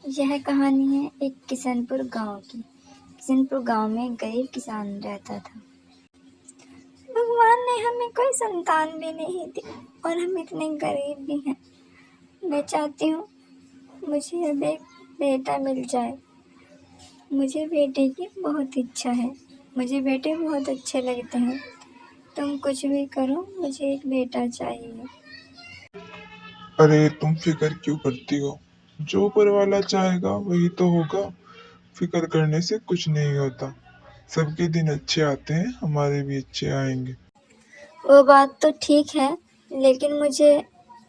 यह कहानी है एक किशनपुर गांव की। किशनपुर गांव में एक गरीब किसान रहता था। भगवान ने हमें कोई संतान भी नहीं दी और हम इतने गरीब भी हैं। मैं चाहती हूँ मुझे अब एक बेटा मिल जाए। मुझे बेटे की बहुत इच्छा है। मुझे बेटे बहुत अच्छे लगते हैं। तुम कुछ भी करो, मुझे एक बेटा चाहिए। अरे तुम फिक्र क्यों करती हो? जो ऊपर वाला चाहेगा वही तो होगा। फिक्र करने से कुछ नहीं होता। सबके दिन अच्छे आते हैं, हमारे भी अच्छे आएंगे। वो बात तो ठीक है, लेकिन मुझे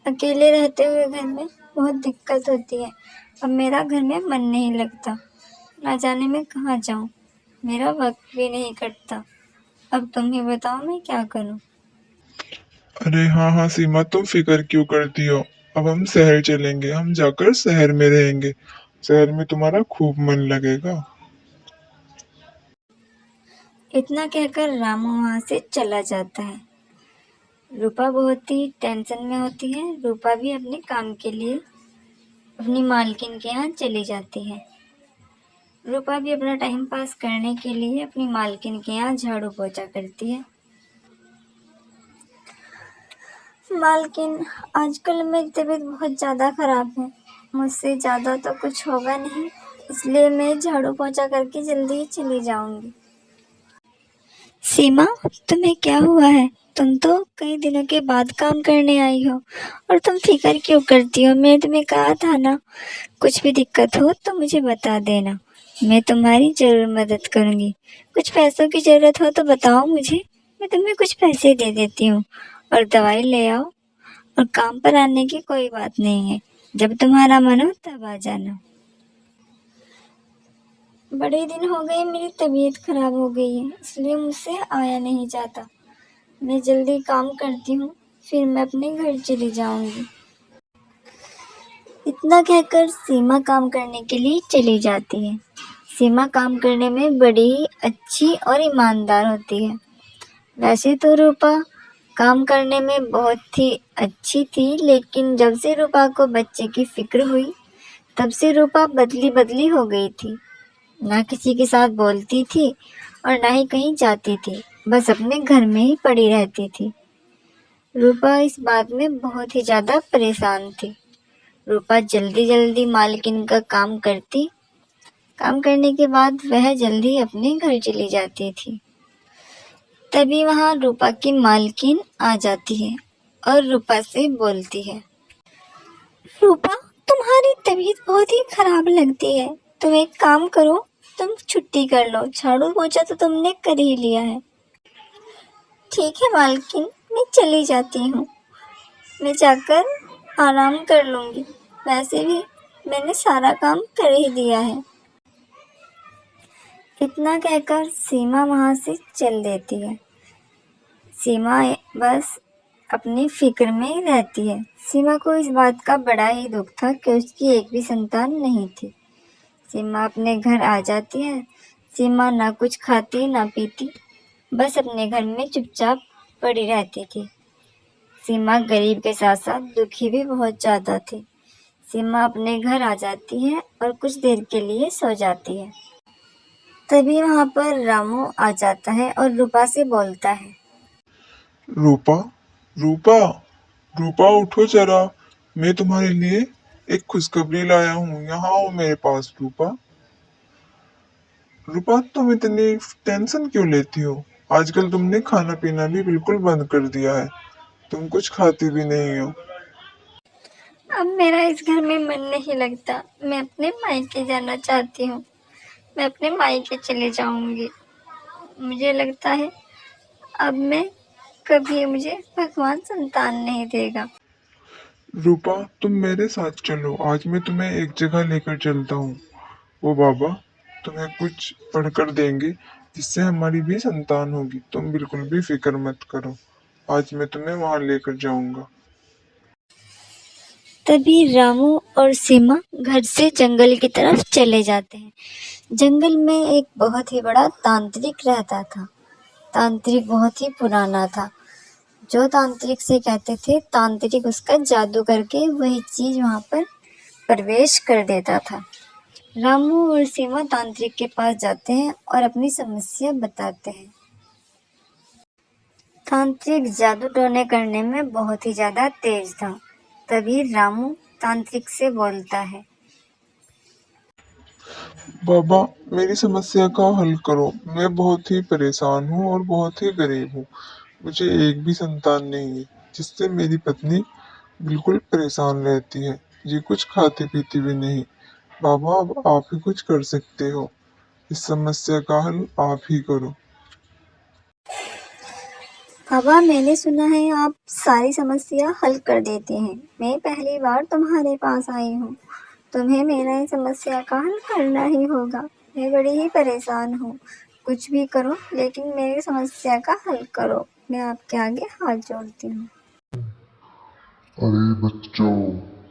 अकेले रहते हुए घर में बहुत दिक्कत होती है। अब मेरा घर में मन नहीं लगता। ना जाने मैं कहाँ जाऊँ। मेरा वक्त भी नहीं कटता। अब तुम ही बताओ मैं क्या करूँ। अरे हाँ हाँ सीमा, तुम फिक्र क्यों करती हो? अब हम शहर चलेंगे, हम जाकर शहर में रहेंगे। शहर में तुम्हारा खूब मन लगेगा। इतना कहकर रामू वहाँ से चला जाता है। रूपा बहुत ही टेंशन में होती है। रूपा भी अपने काम के लिए अपनी मालकिन के यहाँ चली जाती है। रूपा भी अपना टाइम पास करने के लिए अपनी मालकिन के यहाँ झाड़ू पोछा करती है। मालकिन, आजकल मेरी तबीयत बहुत ज़्यादा ख़राब है। मुझसे ज़्यादा तो कुछ होगा नहीं, इसलिए मैं झाड़ू पोछा करके जल्दी ही चली जाऊंगी। सीमा, तुम्हें क्या हुआ है? तुम तो कई दिनों के बाद काम करने आई हो और तुम फिक्र क्यों करती हो? मैंने तुम्हें कहा था ना, कुछ भी दिक्कत हो तो मुझे बता देना। मैं तुम्हारी ज़रूर मदद करूंगी। कुछ पैसों की ज़रूरत हो तो बताओ मुझे, मैं तुम्हें कुछ पैसे दे देती हूँ। और दवाई ले आओ। और काम पर आने की कोई बात नहीं है। जब तुम्हारा मन हो तब आ जाना। बड़े दिन हो गए, मेरी तबीयत खराब हो गई है, इसलिए मुझसे आया नहीं जाता। मैं जल्दी काम करती हूँ, फिर मैं अपने घर चली जाऊंगी। इतना कहकर सीमा काम करने के लिए चली जाती है। सीमा काम करने में बड़ी ही अच्छी और ईमानदार होती है। वैसे तो रूपा काम करने में बहुत ही अच्छी थी, लेकिन जब से रूपा को बच्चे की फिक्र हुई, तब से रूपा बदली बदली हो गई थी। ना किसी के साथ बोलती थी और ना ही कहीं जाती थी, बस अपने घर में ही पड़ी रहती थी। रूपा इस बात में बहुत ही ज़्यादा परेशान थी। रूपा जल्दी जल्दी मालकिन का काम करती। काम करने के बाद वह जल्दी अपने घर चली जाती थी। तभी वहाँ रूपा की मालकिन आ जाती है और रूपा से बोलती है, रूपा, तुम्हारी तबीयत बहुत ही खराब लगती है। तुम एक काम करो, तुम छुट्टी कर लो। झाड़ू पोछा तो तुमने कर ही लिया है। ठीक है मालकिन, मैं चली जाती हूँ। मैं जाकर आराम कर लूँगी। वैसे भी मैंने सारा काम कर ही दिया है। इतना कहकर सीमा वहाँ से चल देती है। सीमा बस अपनी फिक्र में ही रहती है। सीमा को इस बात का बड़ा ही दुख था कि उसकी एक भी संतान नहीं थी। सीमा अपने घर आ जाती है। सीमा ना कुछ खाती ना पीती, बस अपने घर में चुपचाप पड़ी रहती थी। सीमा गरीब के साथ साथ दुखी भी बहुत ज़्यादा थी। सीमा अपने घर आ जाती है और कुछ देर के लिए सो जाती है। तभी वहाँ पर रामू आ जाता है और रूपा से बोलता है, रूपा, रूपा, रूपा उठो जरा। मैं तुम्हारे लिए एक खुशखबरी लाया हूँ। यहाँ आओ मेरे पास। रूपा, रूपा, तुम इतनी टेंशन क्यों लेती हो? आजकल तुमने खाना पीना भी बिल्कुल बंद कर दिया है। तुम कुछ खाती भी नहीं हो। अब मेरा इस घर में मन नहीं लगता। मैं अपने मायके जाना चाहती हूँ। मैं अपने मायके चले जाऊंगी। मुझे लगता है अब मैं कभी मुझे भगवान संतान नहीं देगा। रूपा, तुम मेरे साथ चलो। आज मैं तुम्हें एक जगह लेकर चलता हूँ। वो बाबा तुम्हें कुछ पढ़कर देंगे, जिससे हमारी भी संतान होगी। तुम बिल्कुल भी फिक्र मत करो। आज मैं तुम्हें वहां लेकर जाऊंगा। तभी रामू और सीमा घर से जंगल की तरफ चले जाते हैं। जंगल में एक बहुत ही बड़ा तांत्रिक रहता था। तांत्रिक बहुत ही पुराना था। जो तांत्रिक से कहते थे, तांत्रिक उसका जादू करके वही चीज वहां पर प्रवेश कर देता था। रामू और सीमा तांत्रिक के पास जाते हैं और अपनी समस्या बताते हैं। तांत्रिक जादू टोने करने में बहुत ही ज्यादा तेज था। तभी रामू तांत्रिक से बोलता है। बाबा, मेरी समस्या का हल करो। मैं बहुत ही परेशान हूँ और बहुत ही गरीब हूँ। मुझे एक भी संतान नहीं है, जिससे मेरी पत्नी बिल्कुल परेशान रहती है। ये कुछ खाती पीती भी नहीं। बाबा, अब आप ही कुछ कर सकते हो। इस समस्या का हल आप ही करो। बाबा, मैंने सुना है आप सारी समस्या हल कर देते हैं। मैं पहली बार तुम्हारे पास आई हूँ। तुम्हें मेरा इस समस्या का हल करना ही होगा। मैं बड़ी ही परेशान हूँ। कुछ भी करो, लेकिन मेरी समस्या का हल करो। मैं आपके आगे हाथ जोड़ती हूँ। अरे बच्चों,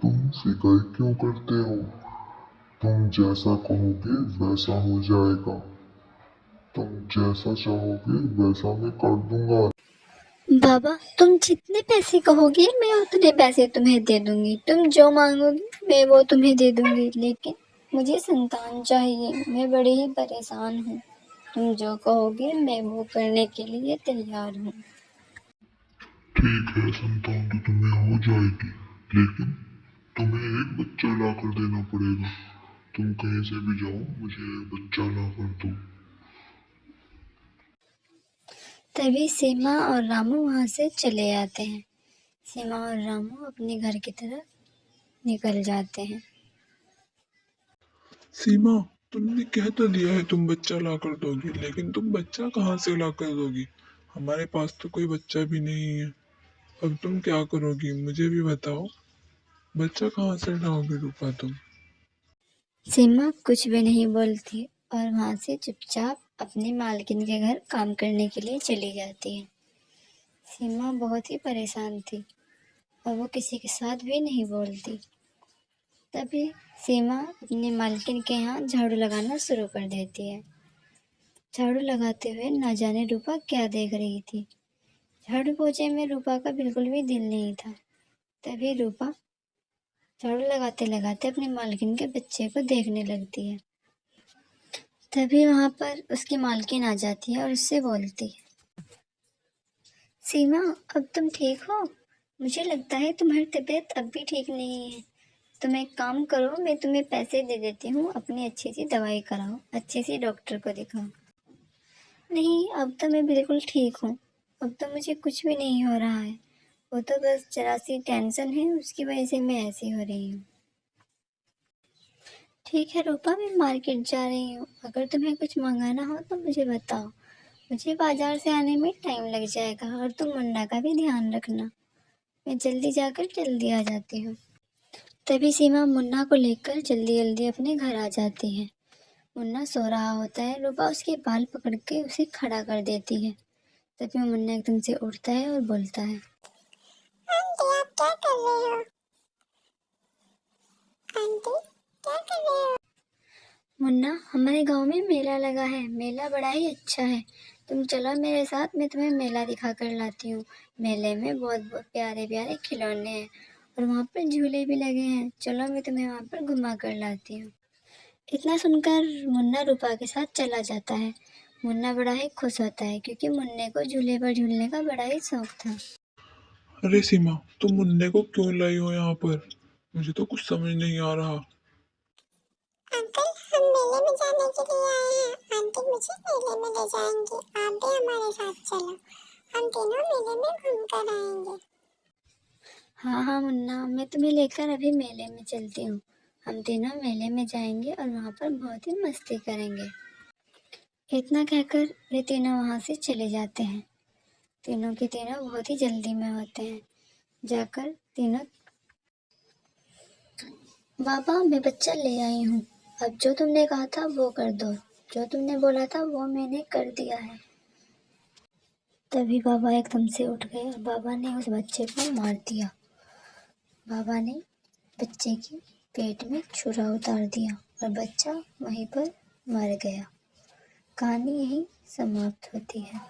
तुम फिक्र क्यों करते हो? तुम जैसा कहोगे वैसा हो जाएगा। तुम जैसा चाहोगे वैसा मैं कर दूंगा। बाबा, तुम जितने पैसे कहोगे मैं उतने पैसे तुम्हें दे दूंगी। तुम जो मांगोगे मैं वो तुम्हें दे दूंगी। लेकिन मुझे संतान चाहिए। मैं बड़ी ही परेशान हूँ। तुम जो कहोगे मैं वो करने के लिए तैयार हूँ। ठीक है, संतान तो तुम्हें हो जाएगी, लेकिन तुम्हें एक बच्चा ला कर देना पड़ेगा। तुम कहीं से भी जाओ, मुझे एक बच्चा ला कर दो। तभी सीमा और रामू वहां से चले आते हैं। सीमा और रामू अपने घर की तरफ निकल जाते हैं। सीमा, तुमने कह तो दिया है तुम बच्चा ला कर दोगी, लेकिन तुम बच्चा कहाँ से ला कर दोगी? हमारे पास तो कोई बच्चा भी नहीं है। अब तुम क्या करोगी, मुझे भी बताओ। बच्चा कहाँ से लाओगे रूपा तुम? सीमा कुछ भी नहीं बोलती और वहां से चुपचाप अपनी मालकिन के घर काम करने के लिए चली जाती है। सीमा बहुत ही परेशान थी और वो किसी के साथ भी नहीं बोलती। तभी सीमा अपनी मालकिन के यहाँ झाड़ू लगाना शुरू कर देती है। झाड़ू लगाते हुए ना जाने रूपा क्या देख रही थी। झाड़ू पोछे में रूपा का बिल्कुल भी दिल नहीं था। तभी रूपा झाड़ू लगाते लगाते अपनी मालकिन के बच्चे को देखने लगती है। तभी वहां पर उसकी मालकिन आ जाती है और उससे बोलती है। सीमा, अब तुम ठीक हो? मुझे लगता है तुम्हारी तबीयत अब भी ठीक नहीं है। तुम एक काम करो, मैं तुम्हें पैसे दे देती हूँ। अपनी अच्छी सी दवाई कराओ, अच्छे से डॉक्टर को दिखाओ। नहीं, अब तो मैं बिल्कुल ठीक हूँ। अब तो मुझे कुछ भी नहीं हो रहा है। वो तो बस जरा सी टेंशन है, उसकी वजह से मैं ऐसी हो रही हूँ। ठीक है रूपा, मैं मार्केट जा रही हूँ। अगर तुम्हें कुछ मंगाना हो तो मुझे बताओ। मुझे बाजार से आने में टाइम लग जाएगा और तुम मुन्ना का भी ध्यान रखना। मैं जल्दी जाकर जल्दी आ जाती हूँ। तभी सीमा मुन्ना को लेकर जल्दी जल्दी अपने घर आ जाती है। मुन्ना सो रहा होता है। रूपा उसके बाल पकड़ के उसे खड़ा कर देती है। तभी मुन्ना एकदम से उठता है और बोलता है। आंटी, आप क्या कर रहे हो? आंटी, क्या कर रहे हो? मुन्ना, हमारे गांव में मेला लगा है। मेला बड़ा ही अच्छा है। तुम चलो मेरे साथ, मैं तुम्हें मेला दिखा कर लाती हूँ। मेले में बहुत बहुत प्यारे प्यारे खिलौने हैं और वहाँ पर झूले भी लगे हैं। चलो मैं तुम्हें वहाँ पर घुमा कर लाती हूँ। इतना सुनकर मुन्ना रूपा के साथ चला जाता है। मुन्ना बड़ा ही खुश होता है क्योंकि मुन्ने को झूले पर झूलने का बड़ा ही शौक था। अरे सीमा, तुम मुन्ने को क्यों लाई हो यहाँ पर? मुझे तो कुछ समझ नहीं आ रहा। अंकल, हम मेले में जाने के लिए आए हैं। आंटी मुझे मेले में ले जाएंगी। आप भी हमारे साथ चलो। हम तीनों मेले में घूम कर आएंगे। हाँ हाँ मुन्ना, मैं तुम्हें लेकर अभी मेले में चलती हूँ। हम तीनों मेले में जाएंगे और वहाँ पर बहुत ही मस्ती करेंगे। इतना कहकर वे तीनों वहाँ से चले जाते हैं। तीनों के तीनों बहुत ही जल्दी में होते हैं। जाकर तीनों, बाबा मैं बच्चा ले आई हूँ। अब जो तुमने कहा था वो कर दो। जो तुमने बोला था वो मैंने कर दिया है। तभी बाबा एकदम से उठ गए और बाबा ने उस बच्चे को मार दिया। बाबा ने बच्चे के पेट में छुरा उतार दिया और बच्चा वहीं पर मर गया। कहानी यहीं समाप्त होती है।